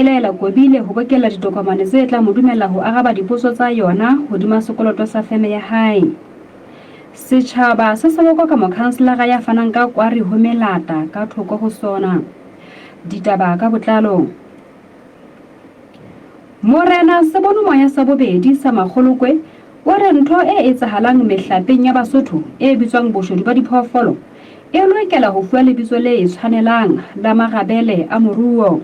e laela Kobile ho bokella ditokomane tse tla mo dumella ho araba dipotso tsa yona hodima sekoloto sa feme ya hae. Setjhaba se sebokwa ka mokhanselara ya fanang ka kwari ho melata ka thoko ho sona. Ditaba ka botlalo. Morena Sebonomoya sa bobedi sa Makgolokwe o re ntho e etsahalang mehlapeng ya Basotho e bitswang boshodu ba diphoofolo e lokela ho fuwa lebitso le tshwanelang la magabele a moruo.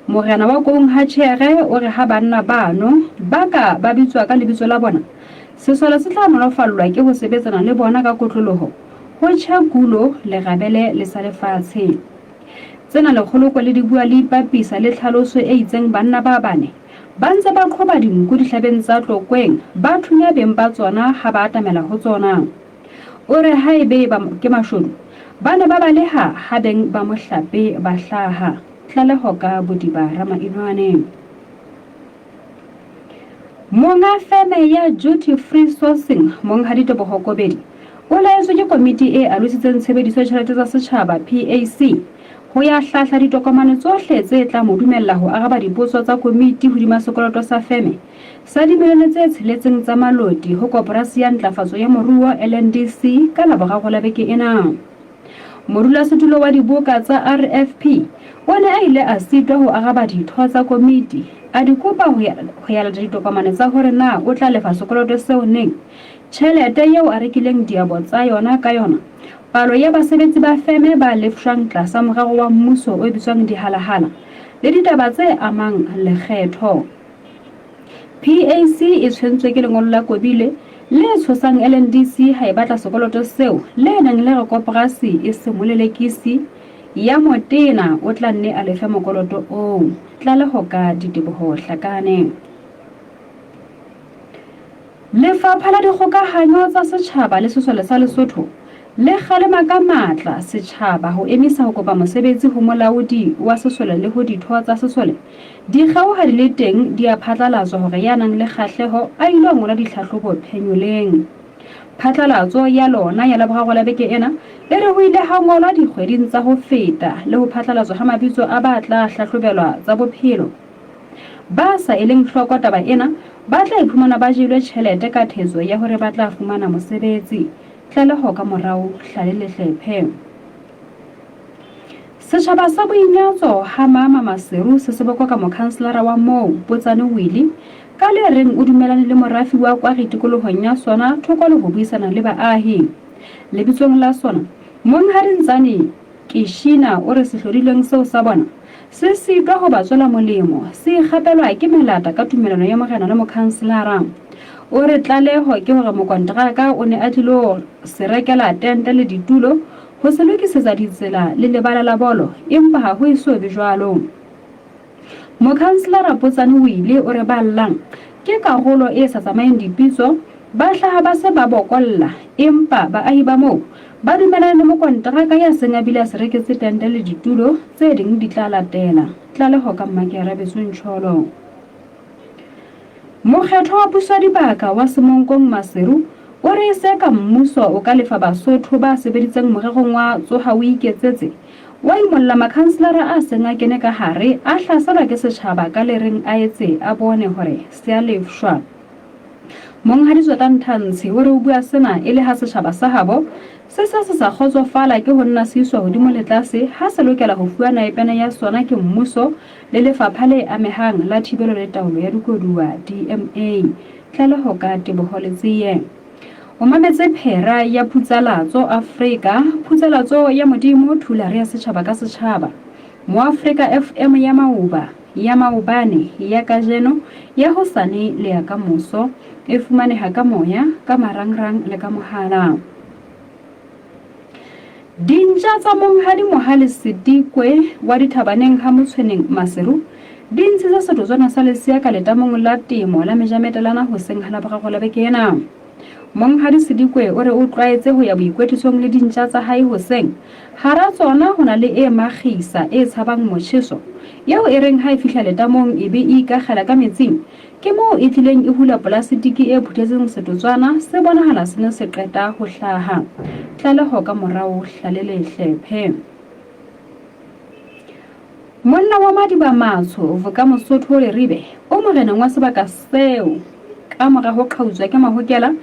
Morena wa Kong Hatchere o re ha banna bano ba ka ba bitswa ka lebitso la bona, sesole se tla nolofallwa ke ho sebetsana le bona ka kotloloho ho tjhakulo le gabele le sa lefatshe. Tsena Lekgolokwe le di bua le ipapisa le tlhaloso e itseng banna ba bane ba ntse ba qhoba dinku dihlabeng tsa Tlokweng ba thunya beng ba tsona ha ba atamela ho tsona. O re haebe ke mashodu ba ne ba baleha ha beng ba mohlape ba hlaha. Tlaleho ka Bodiba Ramainwane. Monga feme ya duty free sourcing Monghadi Teboho Kobedi o laetswe ke komiti e alositseng tshebediso ya tjhelete tsa setjhaba PAC ho ya hlahla ditokomane tsohle tse tla mo dumella ho araba dipotso tsa komiti hodima sekoloto sa feme sa dimilione tse 6 tsa maloti ho Koporasi ya Ntlafatso ya Moruo LNDC ka Laboraro la beke ena. Modulasetulo wa dibuka tsa RFP ona a ile a sitwa ho araba ditho tsa komiti a dikopa ho ya ditokomane tsa hore na o tla lefa sekoloto seo neng, tjhelete eo a rekileng diabo tsa yona ka yona, palo ya basebetsi ba feme ba lefshwang tlasa morero wa mmuso o bitswang dihalahala le ditaba tse amang lekgetho. PAC e tshwentswe ke lengolo la Kobile le tshosang LNDC ha e batla sekoloto seo le nang le re Koporasi e se molelekisi ya motena o tla nne a lefa mokoloto o. Tlaleho ka Diteboho Hlakane. Lefapha la Dikgokahanyo tsa Setjhaba le Sesole sa Lesotho le kgalema ka matla setjhaba ho emisa ho kopa mosebetsi ho molaodi wa sesole le ho ditho tsa sesole dikgau ha di le teng di a phatlalatswa hore ya nang le kgahleho a ilo ngola dihlahlobo phenyoleng. Phatlalatso ya lona ya Laboraro la beke ena le re ho ile ha ngolwa dikgweding tsa ho feta le ho phatlalatswa ha mabitso a ba tla hlahlobelwa tsa bophelo. Ba sa eleng hloko taba ena ba tla iphumana ba jelwe tjhelete ka thezo ya hore ba tla fumana mosebetsi. Tlaleho ka morao hlalele hlephe. Setjhaba sa Boinyatso ha Mama Maseru se sebokwa ka mokhanselara wa moo Potsane Willie ka le reng o dumelane le morafi wa kwa tikolohong ya sona thoko le ho buisana le baahi. Lebitsong la sona Monghadi Ntsane Kishina o re sehlodileng seo sa bona se sitwa ho ba tswela molemo se kgapelwa ke melata ka tumelano ya morena le mokhanselara. O re tlaleho ke hore mokontraka o ne a tlilo se rekela tente le ditulo ho se lokisetsa ditsela le lebala la bolo empa ha ho iso be jwalo. Mokhanselara Potsane Wile o re ballang ke karolo e sa tsamaeng dipitso ba hlaha ba se ba bokolla empa baahi ba moo ba dumelana le mokontraka ya seng a bile a se reketse tente le ditulo tse ding di tla latela. Tlaleho ka Mmakere Beswentsholo. Mokgetho wa puso dibaka wa Semonkong Maseru o re se ka mmuso o ka lefa Basotho ba sebeditseng morerong wa tsoha o iketsetse wa imolla makhanselara a seng a kene ka hare a hlaselwa ke setjhaba ka le reng a etse a bone hore se a lefshwa. Monghadi Ntantshi o re o bua sena e le ha setjhaba sa habo se sa kgotsofala ke ho nna siswa hodimo le tlase ha se lokela ho fuwa naepena ya sona ke mmuso le lefapha le amehang la thibelo le taolo ya dikoduwa DMA. Tlaleho ka Teboho Letsiye. O mametse phera ya Putsalatso Afrika, Putsalatso ya Modimo thulare ya setjhaba ka setjhaba. Mo Afrika FM ya Mauba, ya Maubane, ya Kajeno, ya Hosane le ya Kamoso e fumaneha ka moya, ka marangrang le ka mohala. Dinja tsa Monghadi Mohale Sidikwe wa Dithabaneng ha Motshweneng Maseru di ntshitse setotswana sa Lesia ka letamong la temo la mejametelana ho seng ha Laboraro la beke ena. Monghadi Sidikwe o re o tlwaetse ho ya boikwetisong le dinja tsa hae hoseng hara tsona ho na le e magisa e tshabang motjheso yeo e reng ha e fihla letamong e be e ikagela ka metsing ke moo e tlileng e hula plasitiki e phuthetseng setotswana se bonahala se ne se qeta ho hlaha. Tlaleho ka morao hlalele hlephe. monna wa Madiba Matsho Vuka Mosotho le Ribe o moreneng wa sebaka seo ka mora ho qhautswa ke mahokela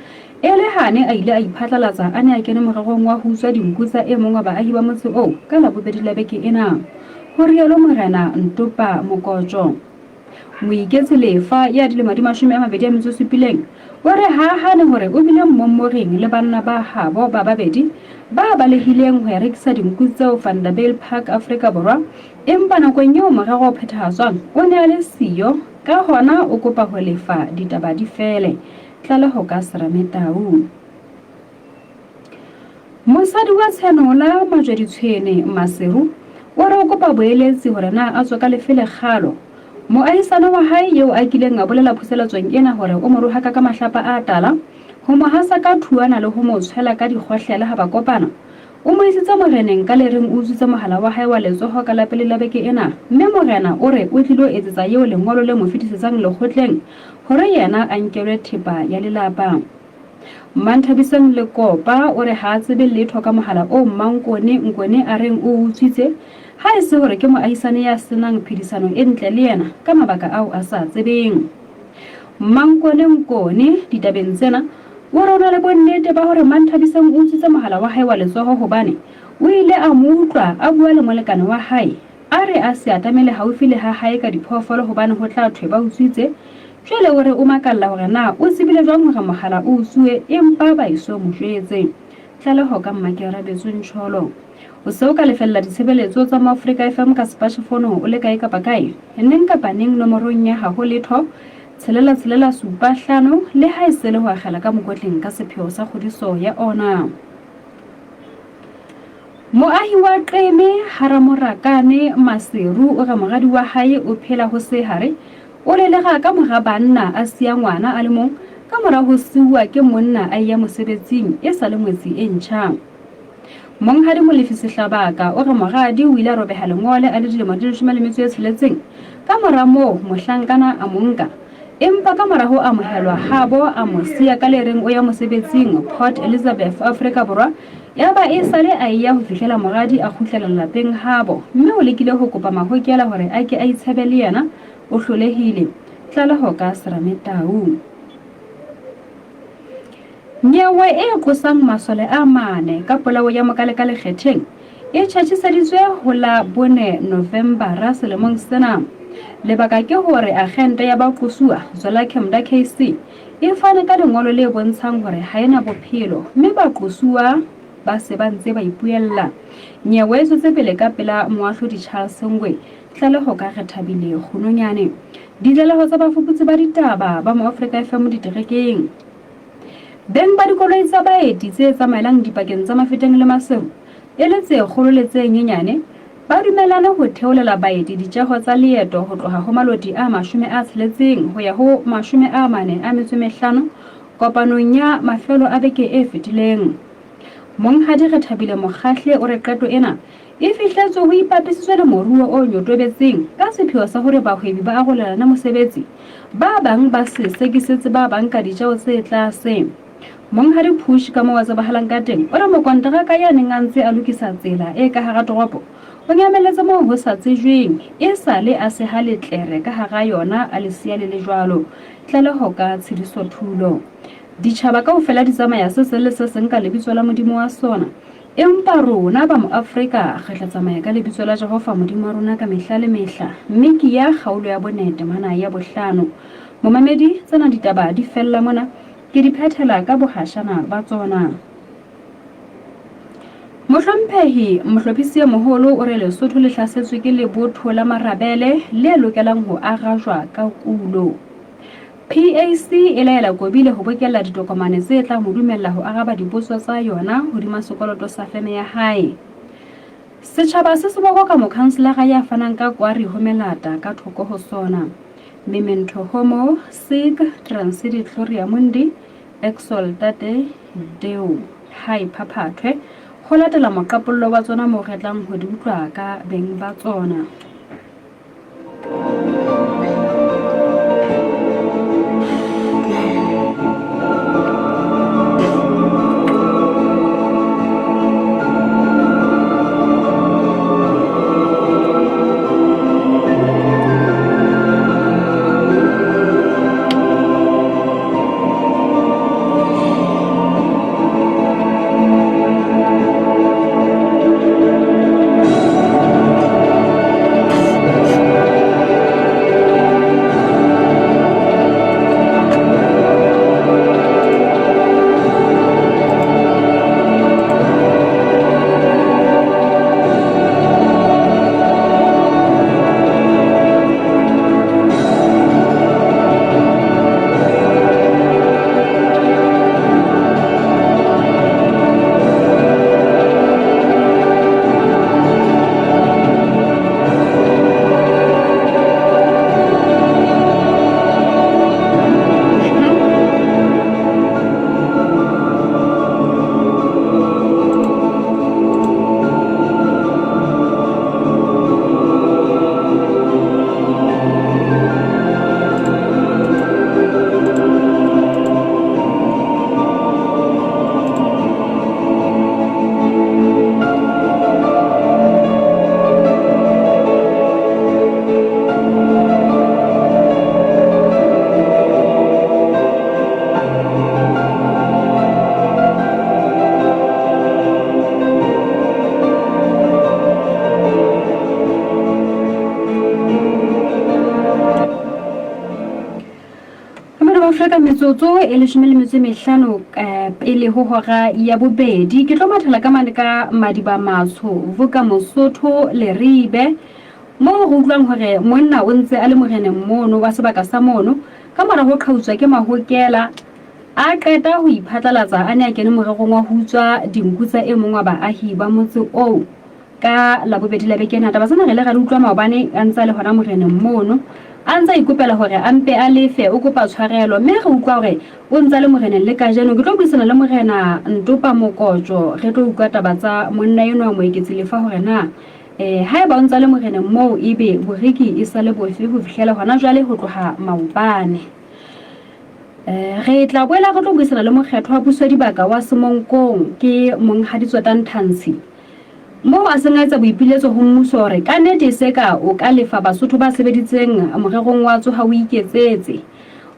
ele hane a ile a iphatlalatsa a ne a kene morerong wa ho utswa dinku tsa e mong wa baahi ba motse oo ka la bobedi la beke ena ho rialo morena Ntopa Mokotjo moiketsi lefa ya dilemo di 27 o re ha hane hore o bile mmommoring le banna ba habo ba babedi ba balehileng ho ya rekisa dinku tseo Vanderbijl Park Afrika Borwa empa nakong eo morero o phethahatswang o ne a le siyo ka hona o kopa ho lefa ditaba di fele tlaleho ka Serame Tau. Mosadi wa Tshenola Majweditshwene Maseru o re o kopa boeletsi hore na a tswa ka lefele kgalo moahisano wa hae eo a kileng a bolela phuselatsong ena hore o mo rohaka ka mahlapa a tala ho mo hasa ka thuana le ho mo tshwela ka dikgohlela ha ba kopana o mo isitse moreneng ka le reng o utswitse mohala wa hae wa letsoho ka la pele la beke ena mme morena o re o tlilo etsetsa eo lengolo le mo fetisetsang lekgotleng hore yena a nkelwe thepa ya lelapa. Manthabiseng le Kopa o re ha tsebe letho ka mohala o Nkone a reng o utswitse ha e se hore ke moahisane ya senang phedisano e ntle le yena ka mabaka ao a sa tsebeng. Nkone ditabeng tsena o rona le bonnete ba hore Manthabiseng o utswitse mohala wa hae wa letsoho hobane o ile a mo utlwa a bua le molekane wa hae a re a se atamele haufi le ha hae ka diphoofolo hobane ho tla thwe ba utswitse jwale o re o makalla hore na o tsebile jwang hore mohala o utsuwe empa ba iso mo jwetse tlaleho ka Mmakera Betsuntsholo o se o ka lefella ditshebeletso tsa Africa FM ka smartphone o le kae kapa kae neng kapa neng nomorong ya ha ho letho 675 le ha e se le ho akgela ka mokotleng ka sepheo sa kgodiso ya ona. Moahi wa Qeme Haramorakane Maseru o re moradi wa hae o phela ho sehare o lelega ka mora banna a sia ngwana a le mong ka mora ho siuwa ke monna a ya mosebetsing e sa le mwetsi e ntjha. Monghadi Molefisi Hlabaka o re moradi o ile a robeha lengole a le dilemo di 16 ka mora moo mohlankana a monka empa ka mora ho amohelwa habo a mo sia ka le reng o ya mosebetsing Port Elizabeth Afrika Borwa yaba e sale a ya ho fihlela moradi a kgutlela lapeng habo mme o lekile ho kopa mahokela hore a ke a itshebele yena o hlolehile tlaleho ka Serame Tau. Nyewe e qosang masole a mane ka polao ya mokalekale kgetheng e tjhatjiseditswe ho la 4 November selemong sena lebaka ke hore agente ya ba qosuwa Zwelakhe Mda KC e fane ka lengolo le bontshang hore ha ena bophelo mme ba qosuwa ba se ba ntse ba ipuella. Nyewe e tsotse pele ka pela moahlodi Charles Ngwe tlaleho ka Rethabile Kgunonyane ditlaleho tsa bafuputsi ba ditaba ba mo Africa FM diterekeng. Beng ba dikoloi tsa baeti tse tsamaelang dipakeng tsa Mafeteng le Maseru e le tse kgolo le tse nyenyane ba dumelane ho theolela baeti ditjeho tsa leeto ho tloha ho malodi a 60 ho ya ho 45 kopanong ya mafelo a beke e fetileng. Monghadi Rethabile Mokgahle o re qeto ena e fihletswe ho ipapisitswe le moruo o nyotobetseng ka sepheo sa hore bahwebi ba arolelana mosebetsi ba bang ba se sekisetse ba bang ka ditjeo tse tlase. Monghadi Push ka mo wa tsebahalang ka teng o re mokonteraka ya neng a ntse a lokisa tsela e ka hara toropo o nyameletse moo ho sa tsejweng e sale a se haletlere ka hara yona a le sia le jwalo tlaleho ka Tshidiso Thulo. Ditjhaba kaofela di tsamaya se sele se seng ka lebitso la modimo wa sona empa rona ba mo Afrika re tla tsamaya ka lebitso la Jehova modimo wa rona ka mehla le mehla mme ke ya kgaolo ya bonete mana ya bohlano. Momamedi tsena ditaba di fella mona ke di phethela ka bohashana ba tsona. Mohlomphehi mohlophisi ya moholo o re Lesotho le hlasetswe ke lebotho la marabele le lokelang ho agajwa ka kulo. PAC e laela Kobile ho bokella ditokomane tse tla mo dumella ho araba dipotso tsa yona hodima sekoloto sa feme ya hae. Setjhaba se seboko ka mokhanselara ya fanang ka kwari ho melata ka thoko ho sona. Memento Homo Sig Transidi Gloria Mundi Exaltate Deo Hai Phaphathwe ho latela moqapollo wa tsona mo retlang ho di utlwa ka beng ba tsona. mafreka metsotso e le 15 pele ho hora ya bobedi ke tlo mathela ka mane ka Madiba Matsho Vuka Mosotho le Ribe mo go utlwang hore monna o ntse a le moreneng mono wa sebaka sa mono ka mora ho qhautswa ke mahokela a qeta ho iphatlalatsa a ne a kene morerong wa ho utswa dinku tsa e mong wa baahi ba motse o ka la bobedi la bekena taba tsena re le ga utlwa maobane a ntse le hona moreneng mono a ntse ikopela hore a mpe a lefe o kopa tshwarelo mme re utlwa hore o ntse le moreneng le ka jeno ke tlo buisana le morena Ntopa Mokotjo re tlo utlwa taba tsa monna eno wa moeketsi lefa hore na ha eba o ntse le moreneng moo ebe boriki e sa le bofe ho fihlela hona jwale ho tloha maobane re tla boela re tlo buisana le mokgetho wa puso dibaka wa Semonkong ke Monghaditswe Tantansi mo a sengaetsa boipiletso ho mmuso hore ka nnete seka o ka lefa Basotho ba sebeditseng morerong wa tsoha o iketsetse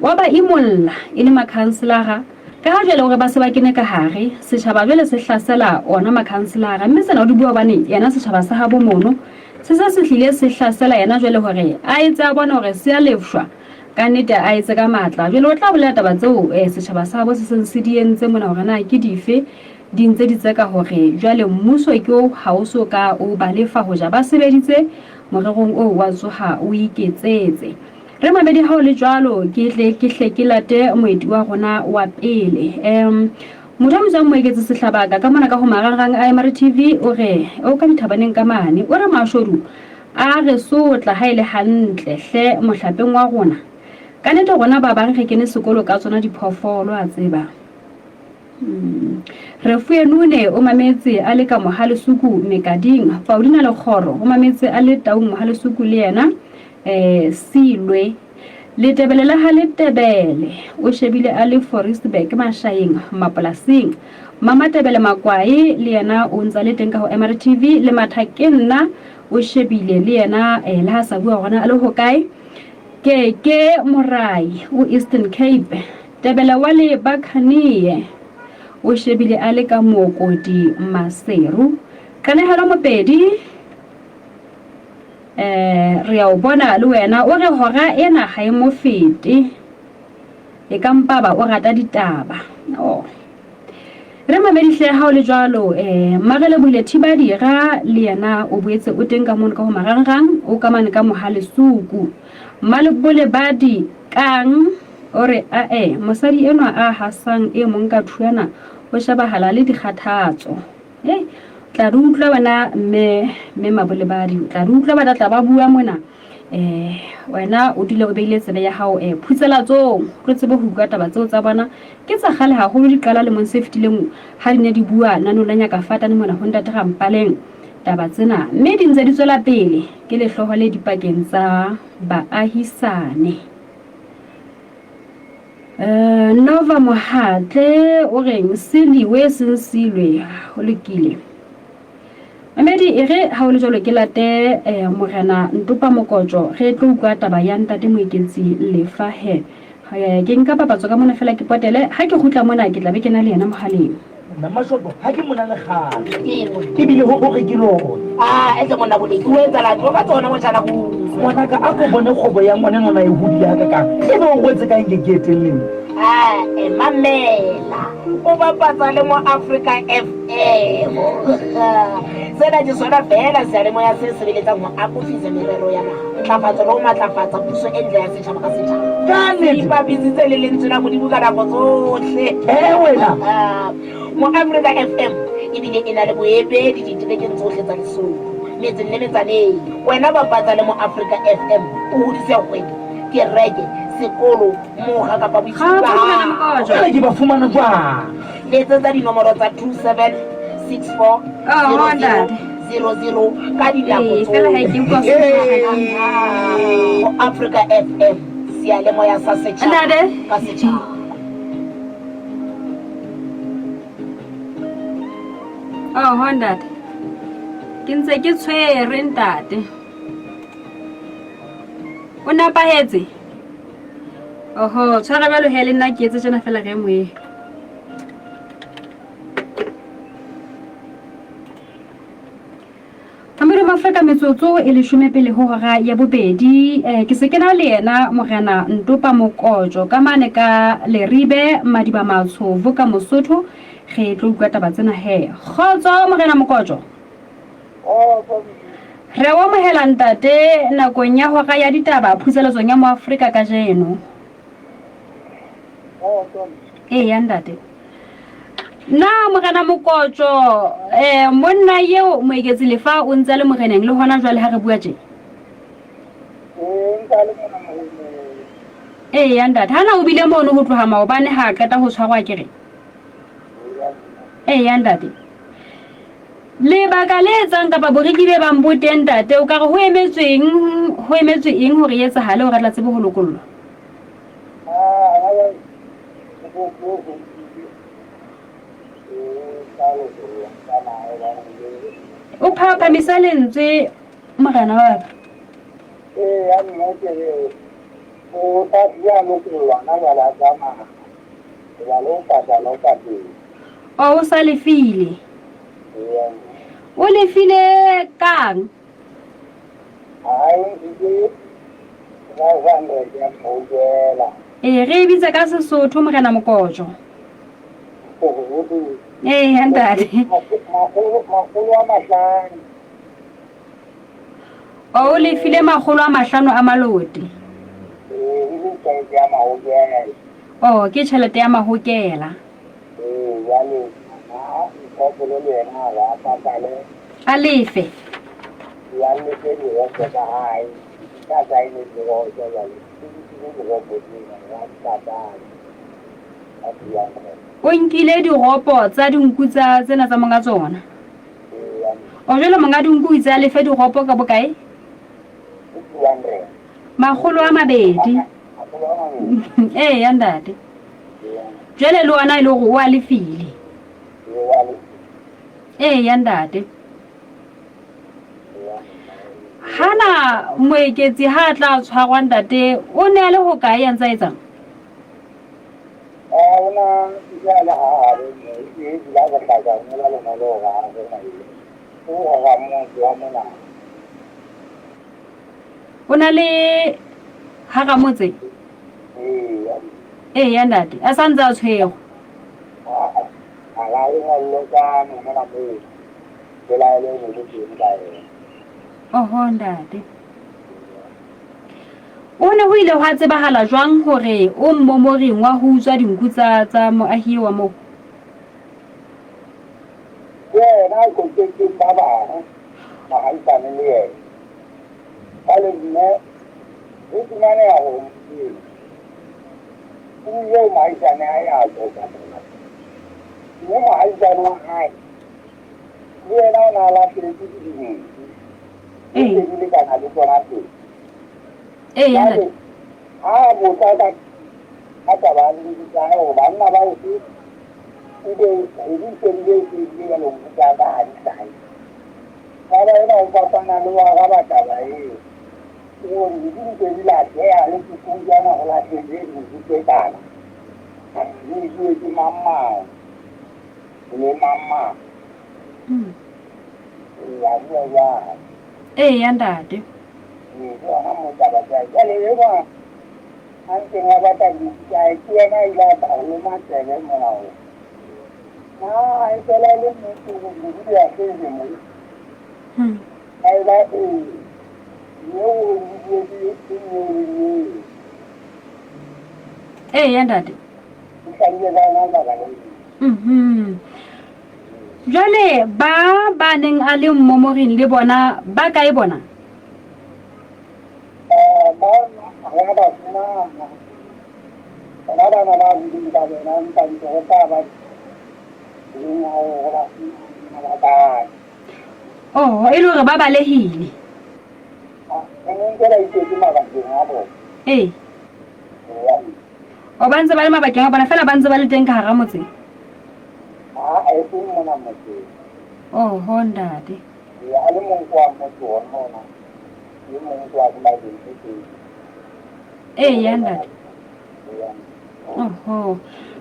wa ba imolla e le makhanselara ka ha jwale hore ba se ba kene ka hare setjhaba jwale se hlasela ona makhanselara mme sena o di bua bane yena setjhaba sa habo mono se sa se hlile se hlasela yena jwale hore a etsa bona hore se a lefshwa ka nnete a etse ka matla jwale o tla bolela taba tseo setjhaba sa habo se seng se di entse mona hore na ke dife di ntse di tseka hore jwale mmuso ke o ha o so ka o ba lefa ho ja ba sebeditse morerong o wa tsoha o iketsetse re mamedi ha o le jwalo ke hle ke late moedi wa rona wa pele motho a mo moeketsi sehlabaka ka mona ka ho marangrang a Emari TV o re o ka dithabaneng ka mane o re mashodu a re sotla ha ile hantle hle mohlapeng wa rona ka nnete rona ba bang re kene sekolo ka tsona diphoofolo a tseba re fuenune o mametse a le ka Mohalesuku Mekading Paulina le Khoro o mametse a le Taung Mohalesuku le yena Silwe le Tebele la ha le Tebele o shebile a le Forestburg Mashayeng mapolasing Mama Tebele Makwae le yena o ntsa le teng ka ho Emari TV le Mathakenna o shebile le yena le ha sa bua gona a le hokae ke Morai o Eastern Cape Tebele wa le Bakhanie o shebile a le ka Mookodi Maseru kanehelo mopedi re a o bona le wena o re hora ena ga e mo fete e ka mpa ba o rata ditaba re mamedihle ha o le jwalo magele buile thiba dira le yena o boetse o teng ka mona ka ho marangrang o ka mane ka Mohalesuku malebole badi kang ore mosadi eno a hasang e mong ka thuana o shabahala le dikgathatso tla re utlwa bana me mabole badi tla re utlwa ba tla ba bua mona wena o dile o beile tsebe ya hao phutsela tsong re tsebe ho bua taba tseo tsa bona ke tsa gale ha go di qala le mon safety leng ha di ne di bua nna no la nya ka fata ne mona ho ntate Rampaleng taba tsena mme di ntse di tswela pele ke le hloho le dipakeng tsa baahisane Nova Mohatle o reng siliwe sensilwe ho lekile Mamedi ere ha o le jalo ke late morena Ntopa Mokotjo re tlo utlwa taba ya ntate moeketsi lefa he ke nka papatso ka mona fela ke potele ha ke khutla mona ke tla be ke na le yena mohaleng nna mashoto ha ke mona le kgale ke bile ho re ke lo etse mona bole ke o etsa la tlo ka tsona mo jana go mona ka a go bone khobo ya mona ngwana e hudi ya ka e bo go tse ka nke ke etelleng mamela o bapatsa le mo Africa FM sena di sona fela se le mo ya se sebeletsa mo akofisa merero ya naga tlafatso lo matlafatsa puso entle ya setšhaba ka setšhaba ka ne di babitsitse le lentswe la mo dibuka la go tsohle wena mo Africa FM ebile e na le boepedi diterekeng tsohle tsa lesolo metseng le metsaneng wena bapatsa le mo Africa FM o hodise kgwedi ke reke sekolo moga ka boitshwaro ke ba fumana jwa letsetsa dinomoro tsa 2764 00 ka dinako Africa FM siyalemoya sa setšhaba ka setšhaba Ntate ke ntse ke tshwere ntate o napahetse tshwara ba lo hele nna ke etse tsena fela ge moe Famiri Mafreka metsotso e 10 pele ho hora ya bobedi. Ke se ke na le yena Morena Ntopa Mokotjo ka mane ka Leribe Madiba Matshovo ka Mosotho. Re tlo utlwa taba tsena he. Kgotso Morena Mokotjo. Re wa mohela ntate nakong ya hora ya ditaba phuseletsong ya mo Afrika ka jeno. Ya ntate. Na Morena Mokotjo monna yeo moeketsi lefa o ntse le moreneng le hona jwale ha re bua tje. Ya ntate hana o bile mono ho tloha maobane ha qeta ho tshwarwa kere. Ya ntate. Lebaka le etsang kapa boreki be bang boteng ntate o ka re ho emetswe eng hore etsa hale o ratla tsebe ho lokollwa. O phaphamisa lentswe Morena wa ka. O ta ya lokollwa na bala tsama ba lo ka O sa lefile. O lefile kang? Re bitsa ka Sesotho Morena Mokotjo. Ya ntate. O lefile 500 a maloti. Ke tjhelete ya mahokela. A lefe. O nkile diropo tsa dinku tsena tsa monga tsona. O jwale monga dinku itse a lefe diropo ka bokae? 200. Ya ntate. Jwale le wena ile hore o a lefile. Ya ntate. Hana moeketsi ha tla tshwarwa ntate o ne a le ho kae ya ntsa etsang? O na le haramotse. Ya ntate a sa ntse a tshwego. Ntate. O ne ho ile ho tsebahala jwang hore o mmomoring wa ho utswa dinku tsa moahi wa mo? Na ko ke baba ma ha itsane le yena. Kale nne o tsmane ya ho yo ma itsane ya go ka. Yo ma itsane wa hai. Yena na la kiriti. Ile kana le tsona tse. Ya ntate. Bo ta ata ba le tsana o ba nna ba o ide ile ke lo ka ba ha dai. Ba ena o pa na lo wa ba ta ba o ni ke la ya le ku ya na la ke ni ke ta. Ni ke mama. Ni mama. Ya ntate. Ya ntate. Jwale ba neng a le mmomoring le bona ba kae bona? E le hore ba balehile. O ba ntse ba le mabakeng a bona fela ba ntse ba le teng ka hara motse. Ntate. Ya ntate.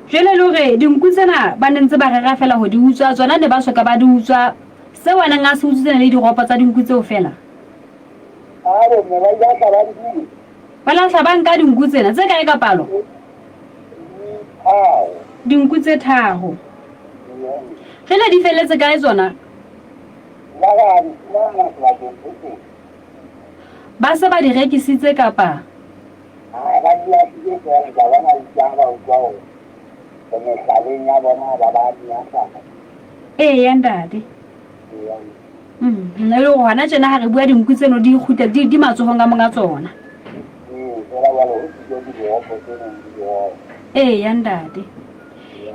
Jwale le hore dinku tsena ba ne ntse ba rera fela ho di utswa tsona ne ba soka ba di utswa se wena nga se utswitsena le diropa tsa dinku tseo fela. Aro me ba ya ka ba di. ba lahla ba nka dinku tsena tse kae ka palo dinku tse tharo fela di feletse kae tsona ba se ba di rekisitse kapa ya ntate nna le gona tjena ha re bua dinku tseno di ikgutla di matsohong a monga tsona ya ntate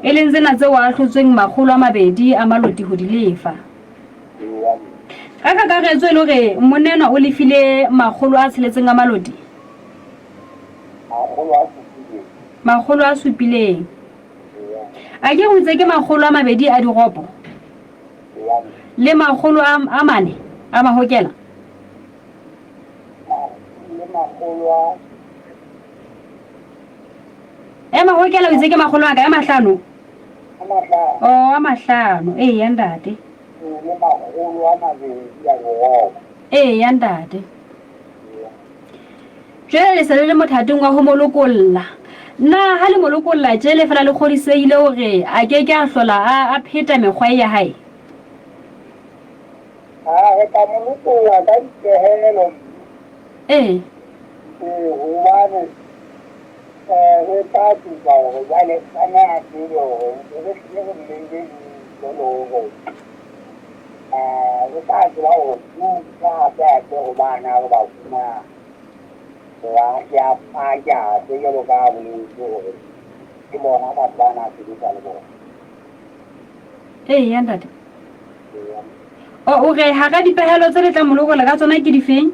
e leng tsena tse wa hlotsweng 200 a maloti ho di lefa ka kakaretso e le hore monena o lefile 600 a maloti 700 a ke go itse ke 200 a diropo le 400 a mahokela mahokela o itse ke 500 ka ya 5 a 5 ya ntate ya ntate jwale le sele le mothating wa ho molokolla nna ha le molokolla jele fela le kgodiseile hore a ke a hlola a pheta mekgwa ya hae re ka molokolla ka dipehelo hobane re tla tsuba hore jale kana a tsebe hore re se re mmenge jolo re tla tseba hore ka ka ho bana ba fumana ya paja se yo ka bulu hore ke bona ba bana se di ka le bona ya ntate o re ha ka dipehelo tse le tla molokolla ka tsona ke di feng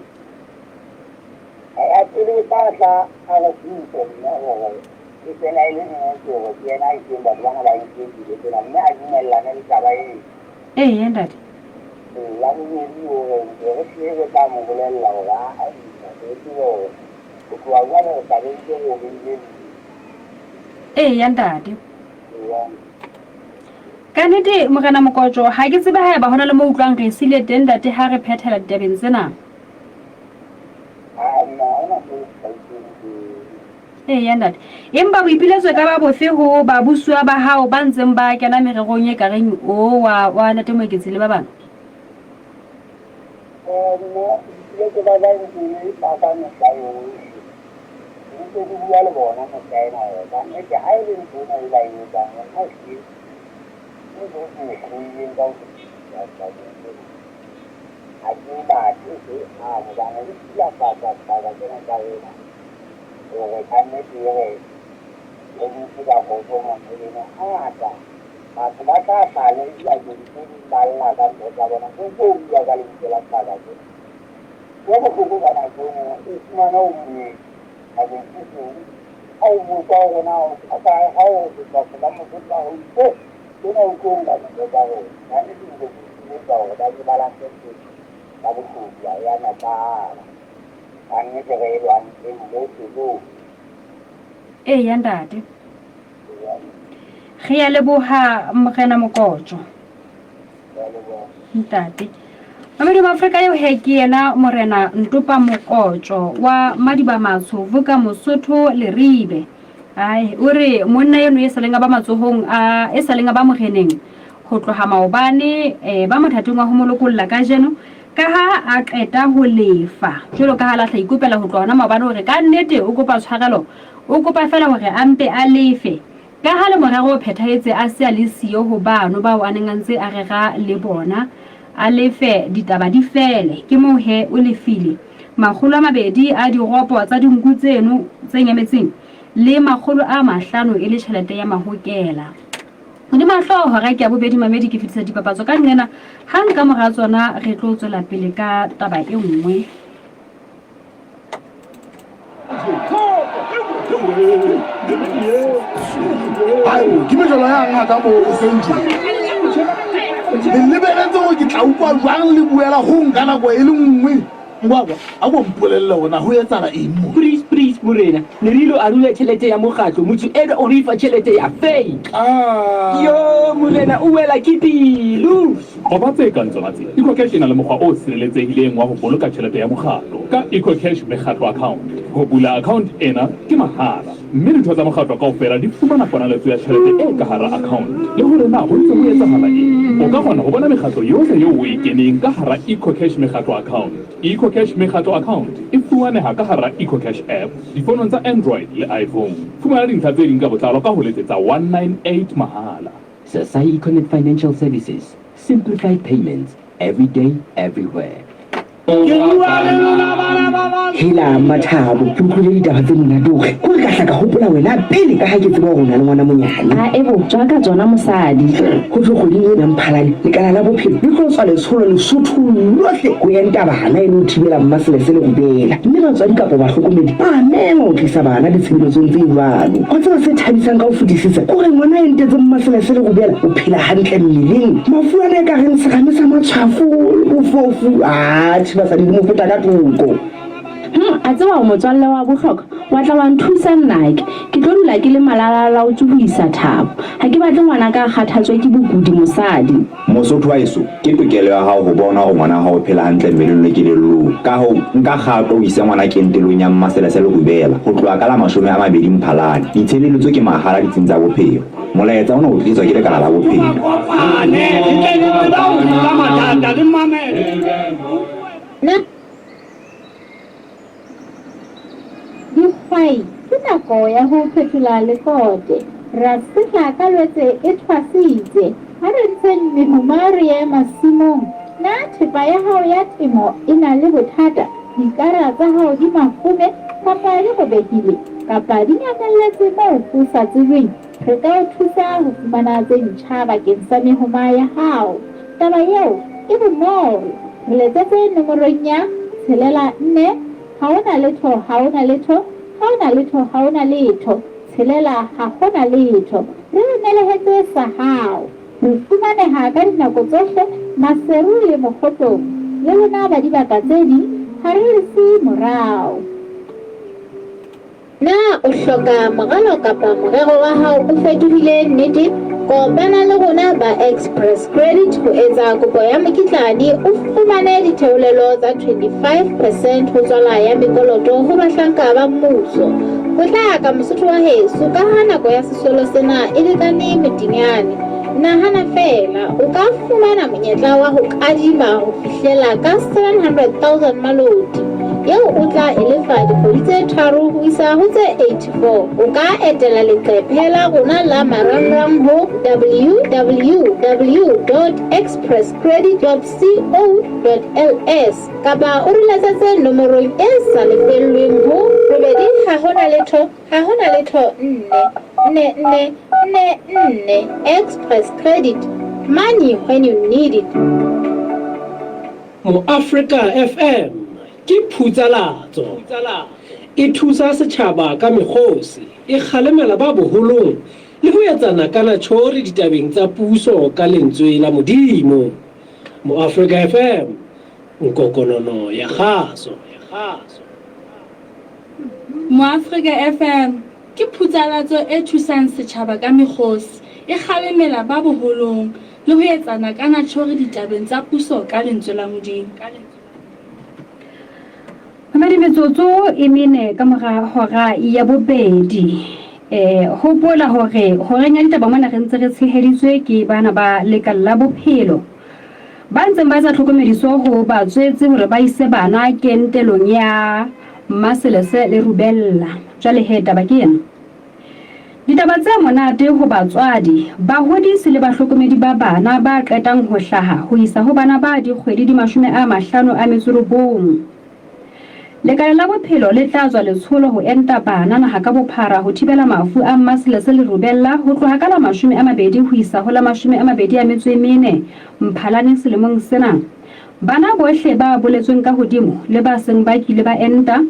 a tsile ka tla a go tsitse nna hore ke tsela ile nngwe hore ke ena a itse ba bana ba itse di tsela nna a dumellana le taba ya ntate la mo di hore re se re tla mo bolella hore a itse hore kwa wala ka le go le ya ntate ka nnete mogana mokotjo ha ke tsebe ha ba hona le mo utlwang re sile teng ntate ha re phethela ditabeng tsena ya ntate empa boipiletswe ka ba bofe ho ba busua ba hao ba ntseng ba kena mererong e kareng wa ntate mo ke tsile ba bang le ke ba ba ni ba ba ni ba yo ke di bua le bona mo kaina ba ne ke ha ile ni bona ile ile ba ha shi ni go ni ni ga ya ba a ji ba ji a mo ba ne ya ba ke na ka ina o ka ne ti re ni ti ba ko so mo ni na ha ta ba ka ta le ya ji ni ba la ga mo ga bona ko ya ga le la ka ga yo ko ko ga na ko ni ma no ni a ke se au mo ka na a ka au ko ka mo ko ka ho ko na ko ga ko ka ho na ni ko ni ka ho da ba la ke ba ko ya na ta an ni ke re wan ke mo ko ya ntate re ya leboha mogena mokotjo ntate Mamedi wa Afrika yo heke yena morena Ntopa Mokotjo wa Madiba Matsho vuka Mosotho le Ribe ai ore monna yeno e salenga ba matsohong a e salenga ba mogeneng ho tloha maobane ba mothating wa ho molokolla ka jeno ka ha a qeta ho lefa jolo ka ha la tla ikopela ho tloha na maobane hore ka nnete o kopa tshwarelo o kopa fela hore ampe a lefe ka ha le morero o phethahetse a se a le siyo ho bano ba o anengantse a rega le bona a lefe ditaba di fele ke mo he o lefile 200 a diropo tsa dinku tseno tse nyametseng le 500 e le tšhelete ya mahokela di mahlo ho ga ke a bobedi Mamedi ke fitisa dipapatso ka nngena hang ka mora tsona re tlo tswela pele ka taba e nngwe ke mejolo ya ngata mo o sentse le lebeletse go ke tla utlwa jwang le buela go nka nako e le nngwe ngwagwa a bo mpolella ona ho etsala eng mo Please morena ne re ilo arula tjhelete ya mokgatlo motho ena o re fa tjhelete ya fake yo morena o wela ke pelo go ba tse kang tsona tse EcoCash e na le mokgwa o sireletsehileng wa ho boloka tjhelete ya mokgatlo ka EcoCash mekgatlo account ho bula account ena ke mahala mme ditho tsa mokgatlo kaofela di fumana ponaletso ya tjhelete e ka hara account le hore na ho ntse ho etsahala eng o ka kgona ho bona mekgatlo yohle eo o e keneng ka hara EcoCash mekgatlo account EcoCash mekgatlo account e fumaneha ka hara EcoCash app difonong tsa Android le iPhone fumana dintlha tse ding ka botlalo ka ho letsetsa 198 mahala Sasai Connect Financial Services simplified payments every day everywhere hela mathabo ke utlwile ditaba tse monate hore ko re ka hla ka hopola wena pele ka ha ke tseba hore na le ngwana monyane a ebo tswa ka tsona mosadi ho tlo kgoding e mphalane lekala la bophelo le tlo tswa letsholo lesotho lohle ho enta bana e le ho thibela mmaselese le go bela mme batswadi kapa bahlokomedi ba mema ho tlisa bana ditshebeletsong tse jwalo go tseba se thabisang ka ho fetisisa kore ngwana e ntetse mmaselese le go bela o phela hantle mmeleng mafu ana e ka reng sekgame sa matshwafo le bofofu basadi di mo feta ka toko a tseba o motswalle wa bohlokwa wa tla wa nthusa nnake ke tlo dula ke le malalala o tsubuisa thabo ha ke batle ngwana ka kgathatswe ke bokudi mosadi Mosotho wa eso ke tokelo ya hao ho bona hore ngwana hao phela hantle mmeleng le kelellong ka ho nka kgato o ise ngwana kentelong ya mmaselese le go bela go tloa ka la 20 Mphalane ditshebeletso ke mahala ditsing tsa bophelo molaetsa ona o tliswa ke lekala la bophelo Dihwai ke nako ya ho phethola lekote ra sehla ka lwetse e tshwasitse ha re ntsheng mehuma re ye masimong na thepa ya hao ya temo e na le bothata dikara tsa hao di mafume kapa di robehile kapa di nyamelletse moo ho sa tsebeng re ka o thusa ho fumana tse ntjha bakeng sa mehuma ya hao taba eo e bonolo re letsetse nomorong ya 64 ha hona letho ha hona letho ha hona letho ha hona letho tshelela ha hona letho re nelehetse sa hao re fumaneha ka dinako tsohle maseru le mokgotlong le lona ba dibaka tse ding ha re se morao na o hloka moralo kapa morero wa hao o fetohile nnete kopana le rona ba Express Credit ho etsa kopo ya mokitlane o fumane ditheolelo tsa 25% ho tswala ya mekoloto ho bahlanka ba mmuso ho tla ka Mosotho wa heso ka ha nako ya sesolo sena e lekane medinyane nahana fela o ka fumana monyetla wa ho kadima ho fihlela ka 700,000 malodi eo o tla elefa dikgwedi tse 3 ho isa ho tse 84 o ka etela leqephe la rona la marangrang ho www.expresscredit.co.ls kapa o re letsetse nomorong e sa lefellweng ho 2 ha hona letho 4 Express Credit money when you need it Mo Africa FM ke phutsalatso e thusa setjhaba ka mekgosi e kgalemela ba boholong le ho etsana kana tshori ditabeng tsa puso ka lentswe la modimo Mo Africa FM nkokonono ya khaso Mo Africa FM ke phutsalatso e thusang setjhaba ka mekgosi e kgalemela ba boholong le ho etsana kana tshori ditabeng tsa puso ka lentswe la modimo Mamadi metsotso e mene ka mora hora ya bobedi hopola hore horeng ya ditaba mona re ntse re tsheheditswe ke bana ba lekala la bophelo ba ntseng ba tsa tlhokomediso ho ba tswetse hore ba ise bana kentelong ya maselese le rubella jwale he taba ke ena ditaba tse monate ho batswadi ba hodisi le bahlokomedi ba bana ba qetang ho hlaha ho isa ho bana ba dikgwedi di 59 lekala la bophelo le tla tswa letsholo ho enta bana naha ka bophara ho thibela mafu a maselese le rubella ho tloha ka la 20 ho isa ho la 24 Mphalane selemong sena bana bohle ba boletsweng ka hodimo le ba seng ba kile ba enta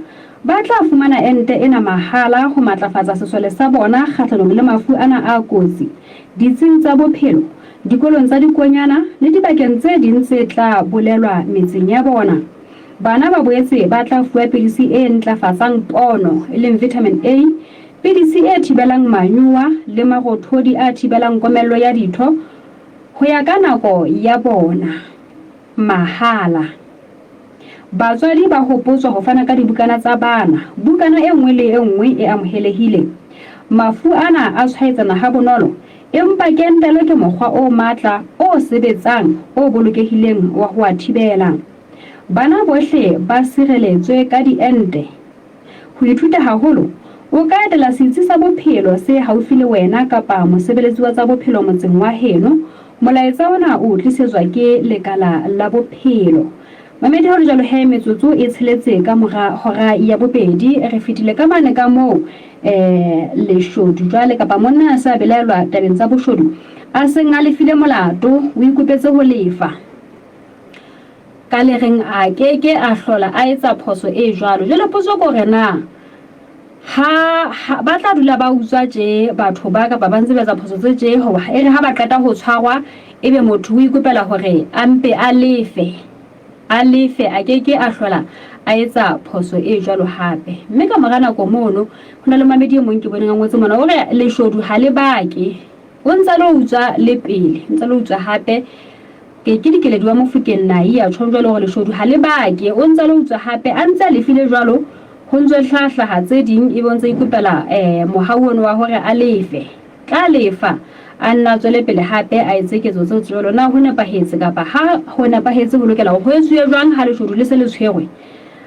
ba tla fumana ente ena mahala ho matlafatsa sesole sa bona kgatlanong le mafu ana a kotsi ditsing tsa bophelo dikolong tsa dikonyana le dibakeng tse ding tse tla bolelwa metseng ya bona Bana ba boetse ba tla fuwa pidisi e ntlafatsang pono e leng vitamin A, pidisi e thibelang manyowa le marothodi a thibelang komello ya ditho ho ya ka nako ya bona mahala. Batswadi ba hopotswa ho fana ka dibukana tsa bana. Bukana e nngwe le e nngwe e amohelehile. Mafu ana a tshwaetsana ha bonolo, empa kentelo ke mokgwa o matla o sebetsang o bolokehileng wa ho thibela. Bana bohle ba sireletswe ka diente. Ho ithuta haholo o ka etela setsi sa bophelo se haufi le wena kapa mosebeletsi wa tsa bophelo motseng wa heno. Molaetsa ona o tlisetswa ke lekala la bophelo. Mamedi ho jalo he metsotso e tsheletse ka mora hora ya bobedi re fitile ka mane ka moo leshodu jwale kapa monna sa belaelwa tabeng tsa boshodu a seng a lefile molato o ikopetse ho lefa ka le reng a keke a hlola a etsa phoso e jwalo. Jwale potso ko rena ha ba tla dula ba utswa je batho ba ka ba bantse ba tsa phoso tse je ho ere ha ba qeta ho tshwarwa ebe motho o ikopela hore ampe a lefe a keke a hlola a etsa phoso e jwalo hape. Mme ka mora nako mono hona le mamedi e mong ke boneng a ngotse mona o re leshodu ha le bake o ntse lo utswa le pele ntse lo utswa hape ke dikeledi wa Mofokeng nai a tshong jwalo hore leshodu ha le bake o ntse lo utswa hape a ntse le file jwalo ho ntse hlahla ha tse ding e bontse ikopela mohawone wa hore a lefe ka lefa a nna tswele pele hape a etseketso tse tswelo na ho nepahetse kapa ha ho nepahetse ho lokela ho etsuwe jwang ha leshodu le se le tshwerwe.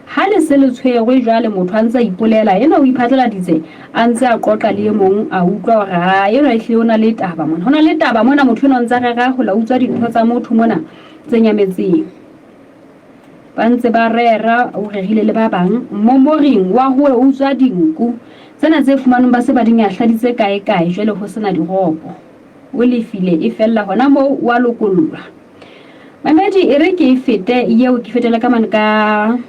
Ha le se le tshwerwe jwale motho a ntse a ipolela ena o iphatlela ditse a ntse a qoqa le mong a utlwa hore ha ena e hle ona le taba mona hona le taba mona motho eno ntse rera ho la utswa dintho tsa motho mona tse nyametseng ba ntse ba rera o regile le ba bang momoring wa ho utswa dinku tsena tse fumanong ba se ba dinyahladitse kae jwale ho sena diropo o lefile e fella hona mo wa lokollwa. Mamedi e re ke fete yeo ke fetela ka mane ka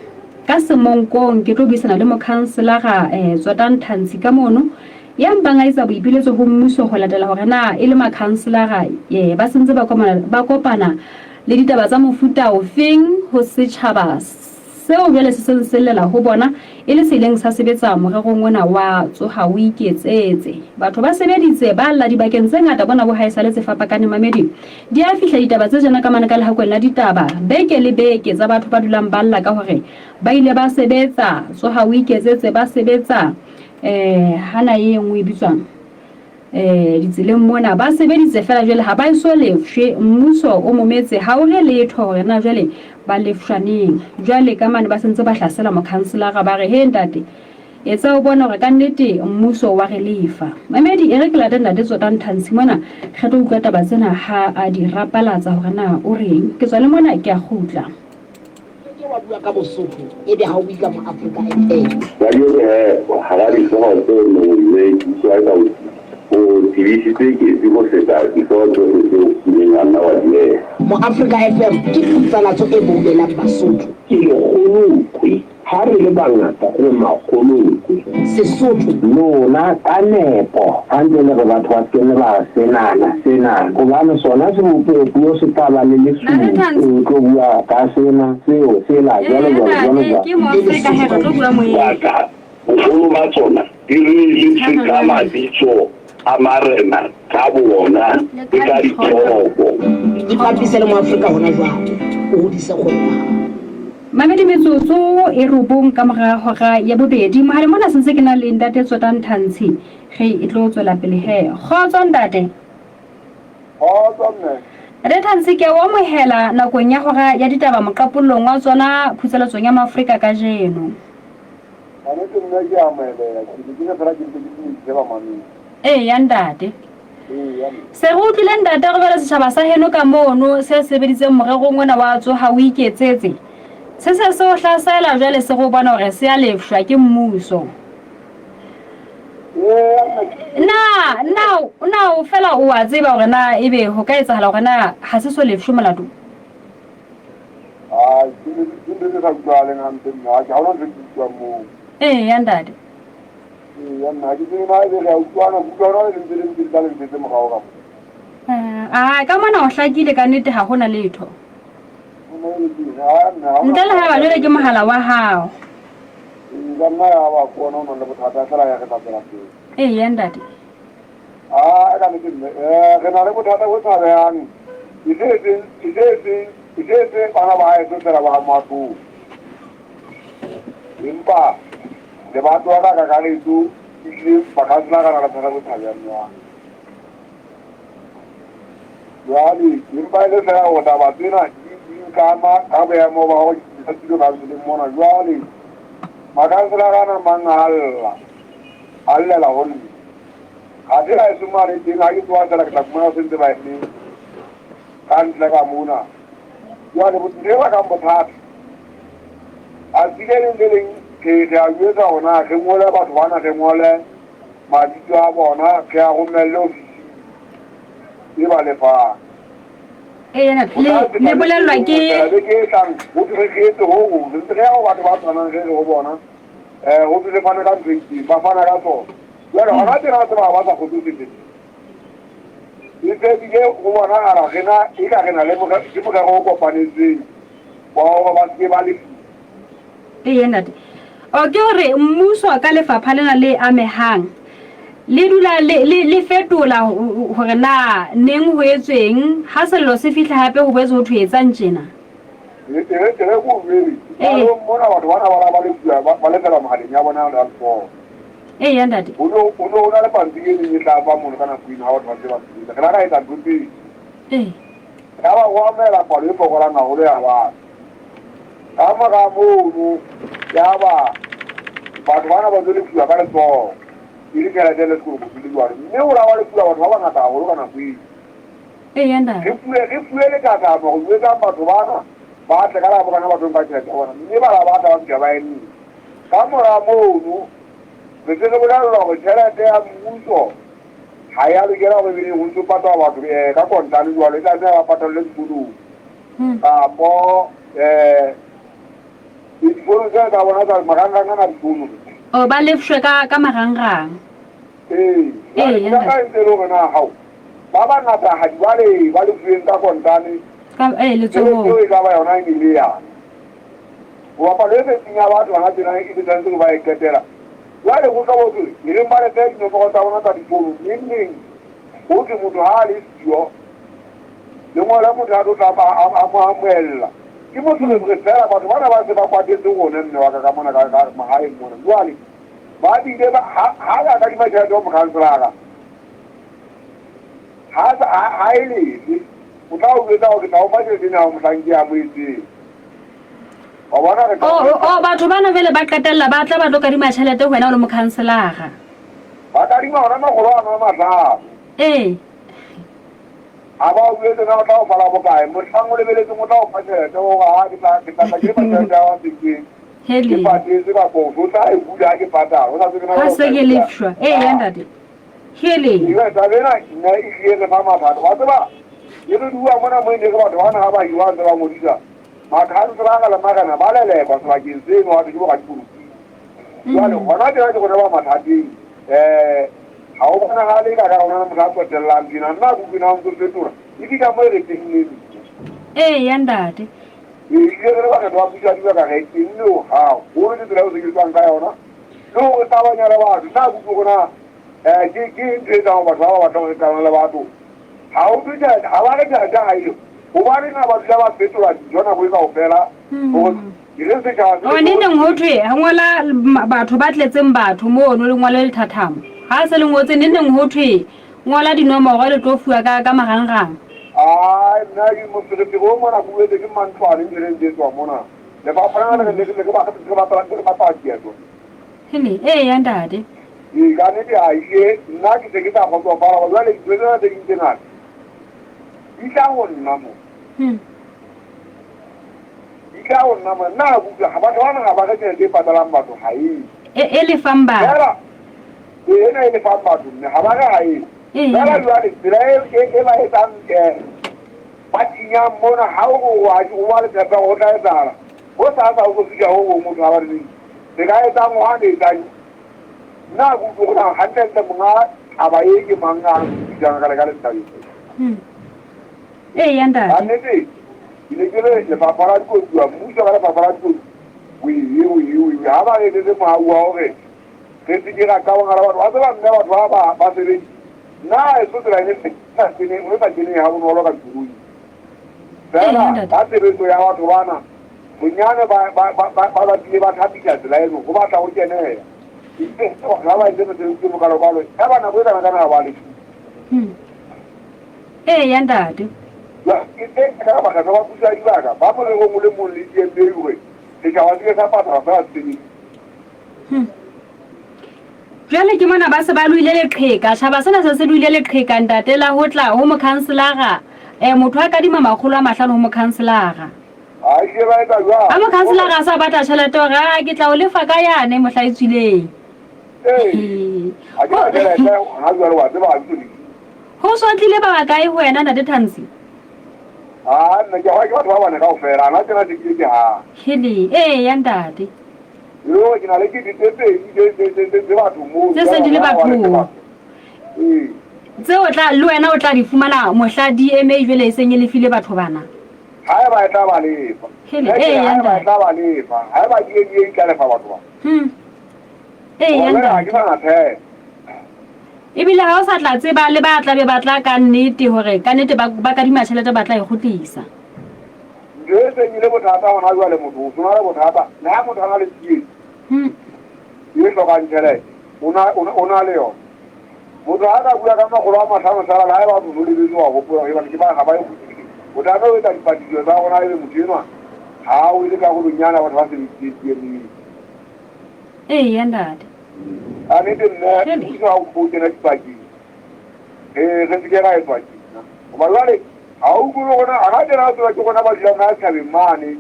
semonkong ke tlo buisana le mokhanselara Tswadang Thansi ka mono ya mbanga isa boipiletso ho mmuso ho latela hore na e le makhanselara ba sentse ba kopana le ditaba tsa mofuta o feng ho setjhaba seo jwale se senselela ho bona e le seleng sa sebetsa morerong ona wa tsoha o iketsetse. Batho ba sebeditse ba lla dibakeng tse ngata bona bo haesale tse fapakane Mamedi di a fihla ditaba tse jana ka mane ka lehakweng la ditaba beke le beke tsa batho ba dulang ba lla ka hore ba ile ba sebetsa tsoha o iketsetse ba sebetsa hana ye nngwe bitswang ditseleng mona ba sebeditse fela jwale ha ba iso lefshwe mmuso o mometse ha o re letho hore na jwale ba lefshwaneng jwale ka mane ba sentse ba hlasela mokhanselara ba re he ntate etsa o bona hore ka nnete mmuso wa re lefa. Mamedi e re ke lata ntate Tswadang Thansi mona re tlo utlwa taba tsena ha a di rapalatsa hore na o reng ke tswa le mona ke a khutla wa bua ka Bosotho ebe ha o bika mo Africa ba di ha ba di so tse no le tswa ka o tibisitse ke go seta ke so tse ngana wa le mo Africa FM ke futsalatso e bobelang Basotho ke le kgolo ha re le bangata re makgolo Sesotho lona ka nepo ha ntse le batho ba tsene ba sena go ba no sona se mo puo se taba le lesu go bua ka sena seo se la jalo ke mo Africa he go bua mo o ba tsona di le se ka mabitso amarena ka bona e ka dithogo ipapisele mo Africa hona jwang o di se kgona Mamedi metsotso e robong ka mora hora ya bobedi mohale mona sentse ke na le ntate Tswadang Thansi ge e tlo tswela pele he khotso ntate re Thansi ke wa mohela nakong ya hora ya ditaba moqapollong wa tsona phutseletsong ya Maafrika ka jeno ya ntate se go utlwile ntate go bela setjhaba sa heno ka mono se sebeditseng morerong ona wa tsoha o iketsetse se o hlasela jwale se go bona hore se a lefshwa ke mmuso na o fela o a tseba hore na ebe ho ka etsahala hore na ha se so lefshwe molato ya ntate ka mona o hlakile ka nnete ha hona letho ntle le ha ba jwale ke mohala wa hao Nka nna ya ba kona o nang le bothata fela ya re tla tswela pele. ya ntate Ka nnete mme re na le bothata bo tshabehang isetse bana ba haeso fela ba gamatong empa lebato wa ka kakaretso ehlile bakansela ka na le thata bo tshabehang jwang jwale empa e le fela go taba tsena di nkama ka boemo ba go ditilo ka seleng mona jwale makansela ka namang a llela go nne ga se ga e somare teng ga ke tsoa fela ke tla kumana sentse ba ene ka ntle ka mona jwale botse ba kang bothata a tsileleng le leng ke a jetsa gona ge ngole batho bana ge ngole mabitso a bona ge a gomelele ofisi e ba lefang le bolelwa ke ke tlang go diregetse go go ntse ge go batho ba tshwanang ge go bona go se fane ka ntse ba fana ka tsona jwale gona tena tseba ba sa kgotsosetse e tsebile go bonagala gena e ka gena le ke mogero o kopanetseng wa gore ba seke ba lefi ntate o ke gore mmuso ka lefapha lena le amehang le dula le fetola gore na neng ho etsweng ha sello se fihla hape ho boetse ho thuetsang tjena ere go really mona batho bana ba lefela mogaleng ya bona le alfo ya ntate o na le pantsi e neng e tla ba mono ka nako ena ga batho ba ntse ba sebetsa ke naka etsa ntho pele ya ba go amela palo e fokolang gagolo ya batho ka maga mono ya ba batho bana ba tlo lefiwa ka letsogo e le tšhelete le sekolo bofile jwale mme o la wa lefiwa batho ba bangata gagolo ka nako ena ge fue le katama go buetsang batho bana ba tle ka labokana bathong ka tšhelete bona mme ba la batla ba fika ba enne ka mora mono re se re bolelela gore tšhelete ya mmuso ga ya lokela go bile go ntse patwa batho ka kontane jwalo e tla nne ba patalele dikolong kapo difono tse ka bona tsa marangrang ana difono ba lefshwe ka marangrang ka ntse le gore na gao ba bangata ga di bale ba lefueng ka kontane letsogo e ka ba yona e nele yana go bapa le setseng ya batho bana tsena e tshwanetse go ba e qetela jwale go ka botse e reng ba lete dinomoro tsa bona tsa difono nengneng go ke motho ga a le sio lengwele motho a tlo a mo amoelela ke motlholegre fela batho bana ba se ba kwatetse gone mme wa ka ka mona ka magaeng mona jwale ba bile ga ka kadima tšhelete wa mokhanselara ga e lefe o tla o betsa gore tla o fa tšhelete ne ya motlhanke ya moetseng wa bona batho bana fele ba qetelela ba tla ba tlo kadima tšhelete go wena o le mokhanselara ba kadima gona magolo a ma matlhano a ba o buetse na o tla o fala bokae motlhang o lebeletseng o tla o fa tšhelete goga ke tlatla ke patšhelete ya wa sekeng ke patetse kapo o tla e bula ke patala o sa ga se ke lefshwa ya ntate tabena nna e tlile fa mathata ba tseba e re dua mona mo ene ke batho bana ga ba iwa ntse ba ngodisa makhansela a ka le magana ba lelekwa sebakeng seno gate ke bo ga dikolotile jale gona tena ke gone ba mathateng ga o bonagale ka ka gona motho a tswetelelang dina nna kupina ntse fetola e dika mo e re teng le ya ntate ile re ba ka ba busa di ba ka ge teng no ha o re tsela o se ke tsang ka yona no o tabanya le batho nna go gona ke ntse tsa batho ba batla go kana le batho ha o tsaya ha ba re ja ha ile o ba re na ba tla ba fetola jona go ka ofela o ile se ka o ne neng ho thwe ha ngola batho ba tletseng batho mo no le ngwala le thathamo ha se le ngotse ne neng ho thwe ngola dinomoro le tlo fuwa ka marangrang nna ke mosebetsi go mona go etse ke mantshwane le re ntse tswa mona le ba fana le ba paki ya tsone ya ntate ka nnete a ile nna ke se ke tla kgotsofala jwale ditswetsena tse dintse ngata di tla go nna mo di tla go nna mo nna kutlwa ga batho bana ga ba ka tšhelete e patalang batho ga e lefang batho ena e lefang batho mme ga ba ka ga fela jwale tsela e ba etsang ba tinyang mona ga o ba letepa go tla etsala go sa sa go fitlha go go motho ga ba re se ka etsang go gane etsang nna kutlwe gona gantente monga taba e ke mang a fitlhang ka le ka letabeng ya ntate nnete Ile lefapha la dikotsi mmuso ka lefapha la dikotsi ha ba etsetse mohau wa hore re se dira ka bongata batho ba tseba mme batho ba sebedi nna e so tsela o sa keneng ha bonolo ka dikoloi fela ka tshebetso ya batho bana bonyane ba batile ba thapisa tsela eno go batla go kenela ga ba etse mosebetsi mo kalokalo ya bana bo etsana ka naga ba le ya ntate ka bakana ba pusa dibaka ba molego mo le mong le diembe hore setšhaba se ke sa patala fela tseneng jwale ke mona ba se ba loile leqheka tšhaba sena se loile leqheka ntate la ho tla ho mokhanselara motho a kadima 500 ho mokhanselara a mokhanselara a sa batla tšhelete gore a ke tla o lefa ka yane mohlaetswileng ho sotlile ba bakae ho wena ntate Thansi nna ke ke batho ba bane ka ofela nna tsena ke ha hele ya ntate yo ke na le ke ditse batho mo se se di le batho tseo tla le wena o tla di fumana mohla DMA jwele e seng e lefile batho bana ha ba tla ba lefa ya ba tla ba lefa ha ba di ka lefa batho ba ya ntate ebile ha o sa tla tseba le ba tla be batla ka nnete hore ka nnete ba ka dimatšhelete ba tla e gotlisa se ile bothata hona jwa le motho o sona le bothata le ha motho ana le tsietsi e hlokang tšhelete ona le yona motho ha ka bua ka makgolo a mahlano sala la ba mo le bitso wa gopola ke ba ga ba e bothata o etsa dipatiso tsa gona e motho enwa ha o ile ka go nyana batho ba se tsietsi ya ntate a ne nne ke ga o tsena dipaki re se ke ga e tswaki ba lale ha o go gona a ga dira tswa ke gona ba dira na tshabe mane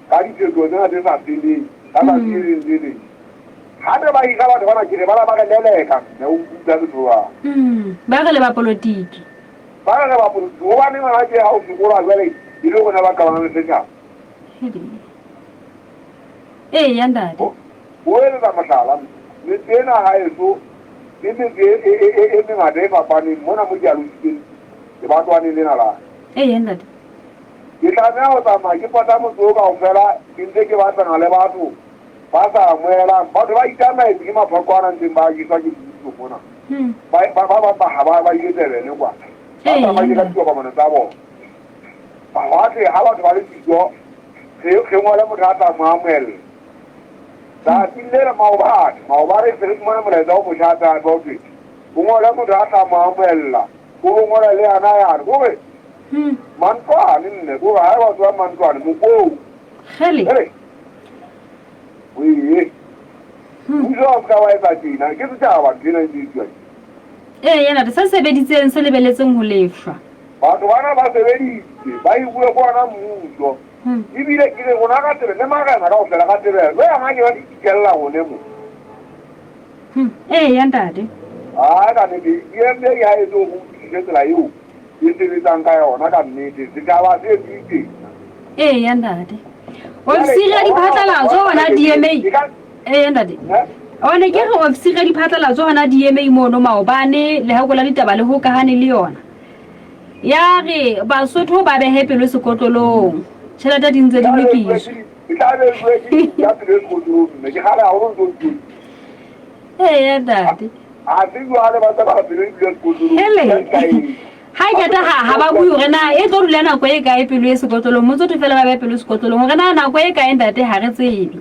ka ditego tsena tse sa tsele ka ba tsele ha ba ba ga batho bana ke re ba leleka ne o bua le tsoa ba ga le ba politiki o ba ne ma ke ha o sukura jwale ile gona ba ka bana le setšhaba ya ntate o ele ba masala le tsena ha eso le e ngata e fapaneng mona mo ke a lositseng ke batwane le nala ya ntate ke tlamea go tsamaya ke pata motho o ka go fela ke ntse ke batlana le batho ba sa amoelang batho ba itamaetse ke maphakwana ntseng ba iswa ke ditso mona ba iletelele kwa ba tsamaile ka ditokomane tsa bona batle ha batho ba le dijo ge ngwale motho a tla mo amoelela da tindela maobare fere mona molaetsa o mošata baotse o ngwala motho a tla mo amoelela o ngwala le ana yane kore mantlwane nne kore ha e batho ba mantlwane mokou oye puso a ska wa etsa tena ke setšhaba tena ditsiwa ya ntate se sebeditseng se lebeletseng ho lefshwa batho bana ba sebeditse ba ibue ko ona mmuso ebile ke re gona ka tebe le magana ka go fela ka tebele le yamanye ba dikelela gone mo ya ntate ka nnete embe ke ga e tse go ise tsela eo e sebetsang ka yona ka nnete setšhaba se diteng ya ntate ofisiri ya diphatlalatso gona DMA ya ntate one ke re ofisiri ya diphatlalatso gona DMA mono maobane lehako la ditaba le hokagane le yona ya re basotho ba behe pelo sekotlolong tšhelete di ntse di lokiswa ya ntate ha keta ha ba bue gore na e tlo dula nako e kae pelo e sekotlolong motsotho fela ba behe pelo sekotlolong gore na nako e kae ntate ha re tsebe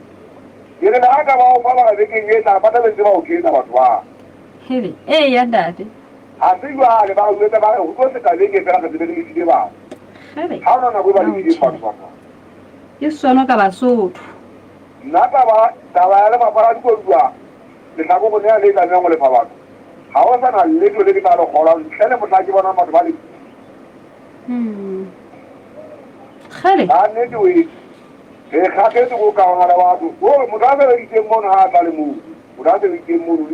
ke re na ka ba o fa ba bekeng e tla ba tla be ba o kena batho ba ya ntate ha se jwale ba o etsa ba go tlo se ka beke fela ka tsebe le ditse ba ha ona nako ba le ditse batho ba ke sona ka basotho nna taba ya lefapha la dikodua letlhako go ne ya le tlameng go lefa batho ga o sa na letlo le ke tla le gola ntle le motla ke bona batho ba le ka nnete oe e kgatetse go kaongala batho ore motho a sebeditseng mono ga a tla le moo motho a sebeditseng mono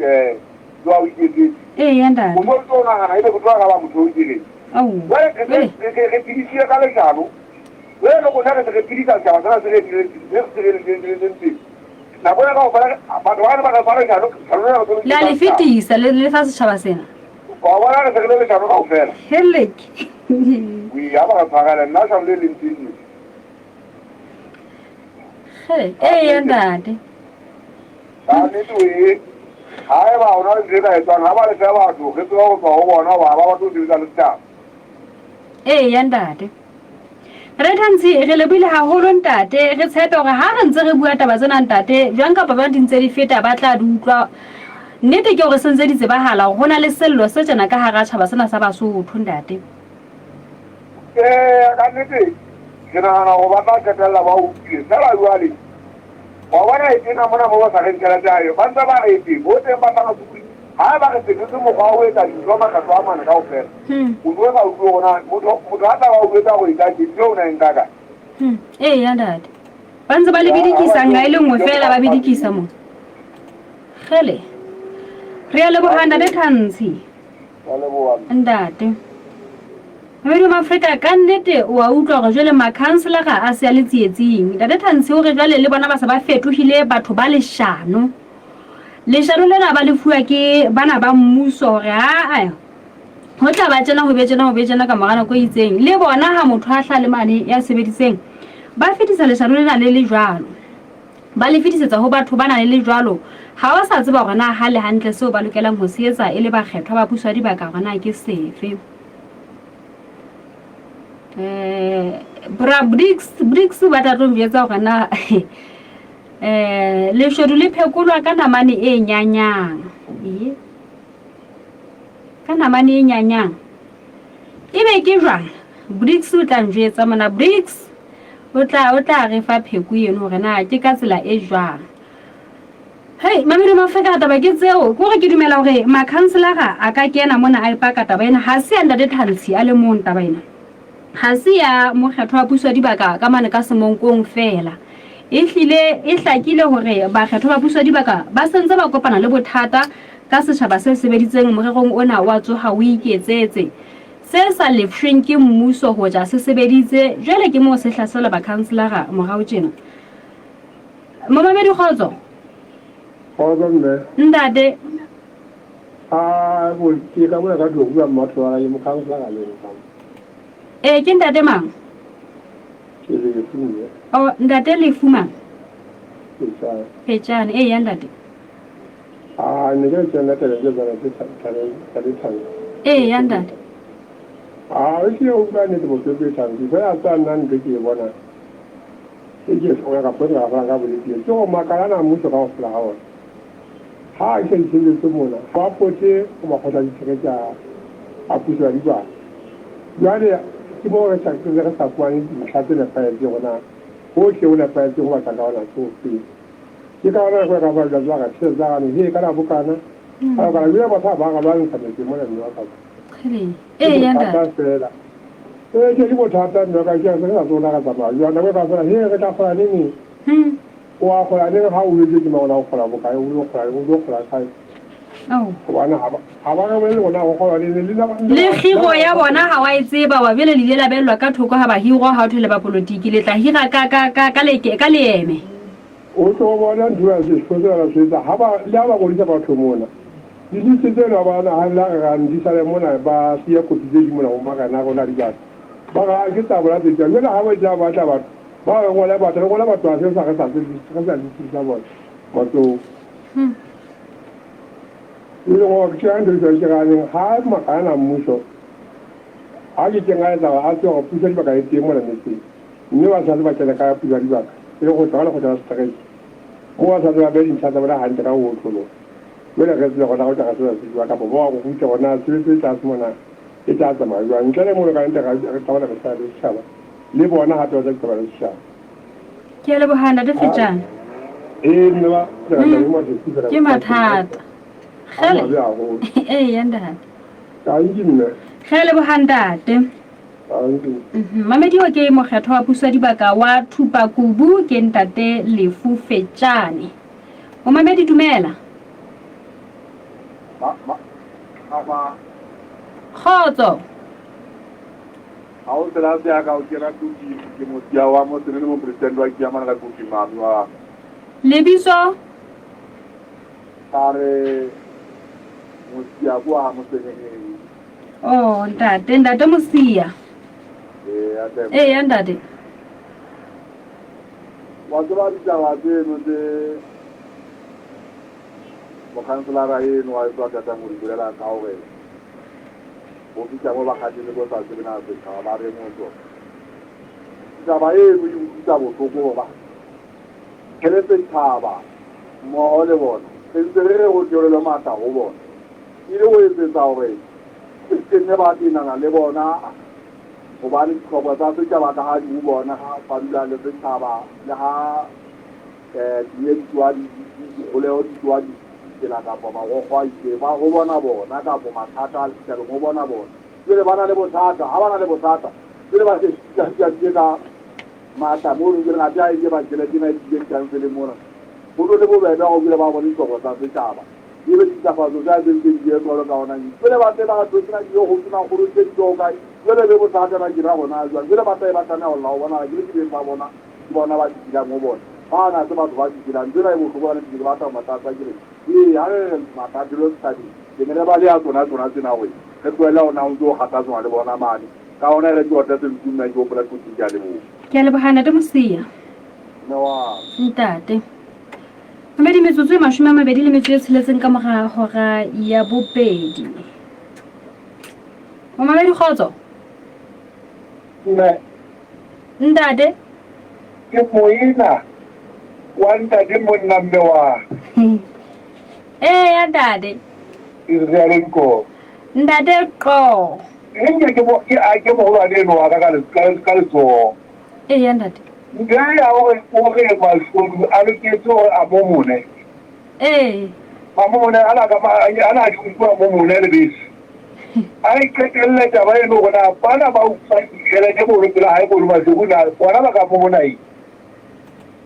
jo a o iketsetse ya ntate motho o tlo nagana ebe go tlo ka ba motho o ikeleng re phedisile ka lešano le loko nna re se re phedisa setšhaba sena se re nako ya ka go fela batho bane ba ka fa lešano la le fetisa le fa setšhaba sena wa bona re se re le lešano ka go fela heleke ya ba ka tshwagela nna šano le lentseng Eya ntate. nnete hae ba ona le tsela e tswang ha ba le fa batho re tswa go tswa go bona ba ba tlo dirisa le taba Eya ntate. Re tantsi re lebile haholo ntate re tshepe hore ha re ntse re bua taba tsena ntate jwang ka ba di ntse di feta ba tla di utlwa nnete ke hore sentse di tsebahala hore hona le sello se tsena ka hara tshaba sena sa Basotho ntate. ka nnete ke nagana go ba tla qetella ba utlwile fela jwale wa bona e tena mona mo ba sa reng tšhelete ayo ba ntse ba rete bo teng ba tla sukuli ha ba re tsetse mokgwa o etsa dintho makgatlo a mane kaofela o tlo sa utlwe gona motho a tla ba o etsa go ikae ntho o na eng kaka Eya ntate. Ba ntse ba le bidikisa nga ile nngwe fela ba bidikisa mo. Gele. Re a lebohana le Thansi. Ntate. Re ma Afrika ka nnete wa utlwa gore jwale makhanselara a se a le tsietsing. Ntate Thansi o re jwale le bona ba se ba fetohile batho ba leshano. Leshano lena ba le fuwa ke bana ba mmuso gore a ho tla ba tsena ho betsena ka morana go itseng le bona ha motho a hla le mane ya sebediseng ba fetisa leshano lena le jwalo ba le fetisetsa ho batho bana le jwalo ha wa sa tseba gore na ha le hantle seo ba lokelang ho se etsa ile ba kgethwa ba puswa di baka gona ke sefe bra bricks ba tla tlo bjetsa gore na le shodu le phekolwa ka namane e nyanyang ka namane e nyanyang ebe ke jwang bricks o tla njwetsa mona bricks o tla re fa pheko eno gore na ke ka tsela e jwang hey mamelo mafeka taba ke tseo go re ke dumela gore makhanselara a ka kena mona a ipaka taba ena ha se anda de Thansi a le mong taba ena ha se ya mokgetho wa puso di baka ka mane ka semonkong fela e hlile e hlakile hore ba kgetho ba puso di baka ba sentse ba kopana le bothata ka setjhaba se sebeditseng morerong ona wa tsoha o iketsetse se sa lefshweng ke mmuso ho ja se sebeditse jwale ke mo se hlasela ba kanselara morao tjena Mamamedi Khotso ntate bo ke ka bona ka tlo bua motho wa mo kansela le ke ntate mang ke le fuwe ntate le fuma sa pejane ya ntate ne ke tsena tele le bana tshale ya ntate e ke o ba ne mo ke tshale di ba tsa nna ne ke bona e ke so ga pona ga ga bole ke so makala na mmuso ka ofla ha ona ha ke tsile tso mona fa pote o ma khotla di tsheka a puso di ba jale ke mo re sa ke re sa kwani di tlhatse fa e gona o ke o la fa e go ba ka ona so ke ka ona go ka ba da ga tse za ga ne ka na bukana a ga ya ba ta ba ga ba nka ke mo na ni wa ka ya ntate ke di bothata nna ka ke se sa tsona ka tsama ya na ka fara he ka fara nini wa go ya ne ha o le ke mo na go fara bokae o lo fara sai bona ha ba ga le bona go go le khigo ya bona ha wa itseba wa bele le la belwa ka thoko ha ba hiro ha o thele ba politiki le tla hira ka le eme o to bona ndura se tsotsa la se ha ba la ba go ditsa batho mona di ditse tsena ba na ha la ga ndi sale mona ba sia ko di di mona o maka na go na di ba ga ke tabla de ja le ha ba ja ba tla ba go la ba tla go la ba twa se sa ka sa di sa ba to le go ke ande se ga ne ha makana mmuso a ke nga etsa a tlo go pusa di ba ka e teng mona ne mme wa sa ba tsela ka pusa di ba le go tsala go tsala straight mo wa sa ba be di tsada ba hantle ka o tlolo wena ka tsela go na go tsaka se se ba ka bo go go tsona se se tsa mona e tsa tsama jwa ntle le mo ka ntle ga tsawala ka sa le tshaba le bona ha twa tsa ba le tshaba ke le bohana de fetjana ne ba ke mathata khale ya ntate ka injinne khale bohandate mamedi wa ke mokgetho wa puso di baka wa thupa kubu ke ntate lefu fetjane o mamedi dumela Khotso a o tsela ya ka o kera tuki ke mo tia wa mo tsene mo president wa ke amana ka tuki mami wa lebiso are mo tia bua mo tsene ntate Musia ya ntate Waktu lagi jawab nanti bukan selarain waktu ada tanggung jawab kau ke. Mungkin kamu bakal jadi bos asal binasa kalau hari itu. Jawab jawab tu apa? Kereta caba, mau lewat. Sendiri ujian lama tahu bon. Ini itu tahu ke. Ini berarti nana lewat na. Kubali kau tu jawab dah jumpa na. Pamila lebih caba. Dah dia jual oleh jual kita apa wahai siapa wahana bo, nak apa masalah kita wahana bo. Jadi mana lebo sata, awana lebo sata. Jadi masih kita mata mulu kita aja ini macam ni jangan film mula. Mulu lebo beda orang kita bawa ni kau tak siapa. Ini kita pasal saya dia kalau kau nanti. Jadi mata nak tu nak yo hutuna huru jadi kau kai. Jadi lebo sata nak kira wana aja. Jadi mata nak Allah wana jadi kita bawa wana wajib kita ngobon. Nah sebab wajib kita. Jadi ibu kubur ni kita mata saja. Ini ada mata dulu tadi. Jadi balik aku nak nawe. Ketua lau nak untuk kata semua ada bona mani. Kau nak ada jual tu cuma jual berlaku tiga ribu. Kalau bahana tu mesti ya. Nawa. Entah deh. Amedi mesusu masih mama bedi le mesusu selesan kamera hora ya bupedi. Mama bedi khazo. Ne. Entah deh. Kemuina. Wanda di mun nambewa. Entah deh. Israelin ko. Ndade ko. Inge ke mo la de no aga kal so. Ndade. Ngai awo mal so alu ke so amomune. Amomune ala ju ko amomune le bis. Ai ke kelle ta bai no na pana ba u sai kele ke mo la ai ko ma su na wana ba ka amomune.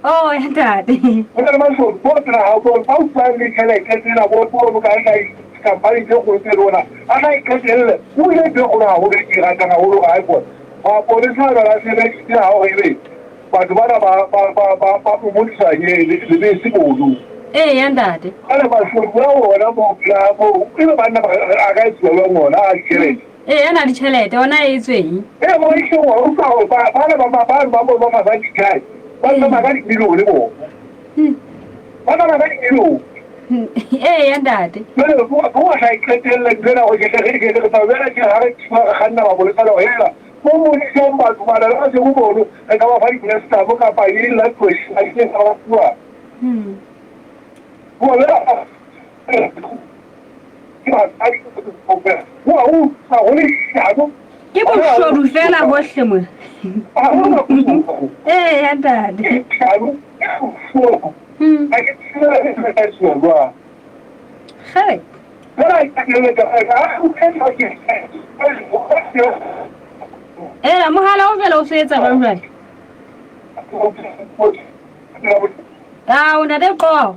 Oh, ndade. Wana ma so ko tra ha ko pa u sai kele ke na bo ka ai kampani je ko te rona ana ikele ule de ona ule kirata na ulu aiko pa polisa la se le ti ha o ile pa dubara pa mulisa ye le sibudu Ndade. Ala ba so wa mo la mo ile ba na aga su lo mo na kire ana di chelete ona izweni. Mo isho wa u ka o pa ba mo ma ba di kai ba ma ga di lo le mo ba ma ga di lo Ndade. Pero ¿cómo se cree la guerra o que se cree que la guerra que hay que la bolsa lo era? ¿Cómo se llama para la seguro? Acaba de ir esta boca para ir la pues hay que trabajar. Voilà. Que puxou o vela a roxa, mano. Ndade. Hey. Muhala uvela usetsa kanjani? Ndade ko.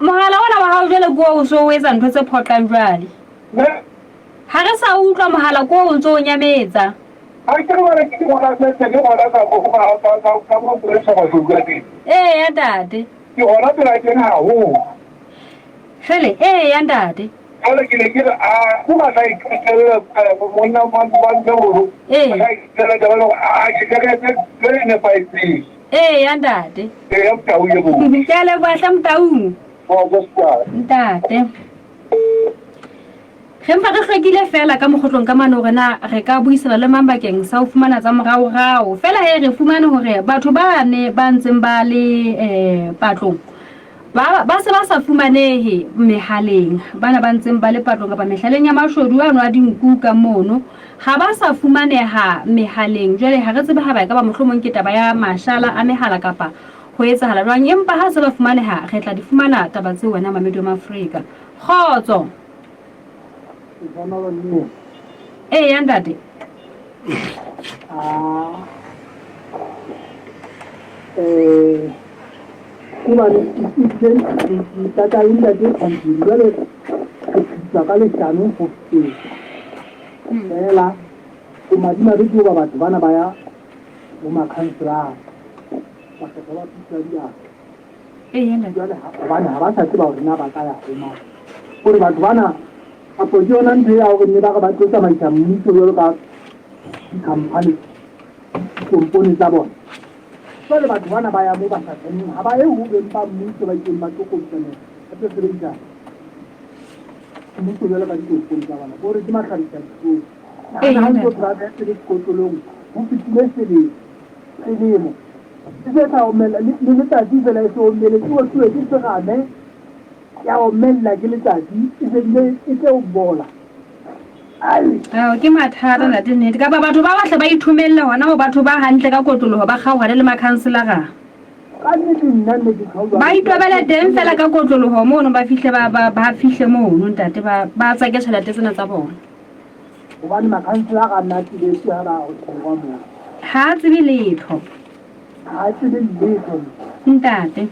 Mohala ona wa hao jwale ko o so wetsa ntho tse photlang jwale. Ha re sa utlwa mohala ko o ntso nyametsa. Ndade. Hele, ndade. Ala kile kuma sai kele monna man gauru. Kele da wala kele ne paisi. Ndade. Mtau yebo. Kele ba mtau. Gospel. Ndade. Gempa re hlekile fela ka mogotlong ka mano rena re ka buisana le mambakeng sa ho fumana tsa morao fela he re fumane hore batho ba ne ba ntseng ba le patlong ba se ba sa fumanehe mehaleng bana ba ntseng ba le patlong ka mehaleng ya mashodu ano a dinku ka mono ha ba sa fumaneha mehaleng jwale ha re tsebe ha ba ka ba mohlomong ke taba ya mashala a mehala kapa ho etsahala jwang empa ha se ba fumaneha re tla di fumana taba tse wena mamedo ma Afrika khotso. Ndade. Kuma ni tata inda de anjilele sakale tanu futi. Ela kuma dina bitu ba batho bana baya mo makansra. Ba ka ba tsadia. Ndade. Bana ba sa tseba hore na ba ka ya ema. Gore batho bana apo jona ntse ya go nne ba ka ba tlosa maitsa mmuso jalo ka company ditompone tsa bona jwale batho bana ba ya mo ba sa tseneng ha ba ye ho beng ba mmuso ba ikeng ba tokotsaneng a tse sebedisang mmuso jwale ka ditompone tsa bona gore ke makgarisa dikolo ha ntho private le dikotlolong ho fitile selemo se sa omela le letsatsi fela e se omele ke o tsuwe ke serame ya omella ke letsatsi e se bile e tse o bola ke mathata na nnete ka ba batho ba batle ba ithomelle hona ho batho ba hantle ka kotloloho ba kgaohane le makhanselara ka nnete nna nne ke kgaoha ba itwabela teng fela ka kotloloho mono ba fihle ba fihle mono ntate ba tsa ke tšhelete tsena tsa bona hobane makhanselara a nna tibetse ha ba go tshwarwa moo ha tsebe letho ha tsebe letho ntate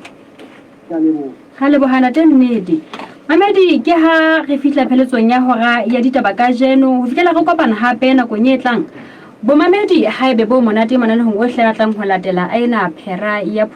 ka leboha ga lebohana teng nnete Mamedi ke ha re fihla pheletsong ya hora ya ditaba ka jeno ho fihlela re kopana hape nakong e tlang bo mamedi ha ebe bo monate mananehong ohle a tlang ho latela a ena phera ya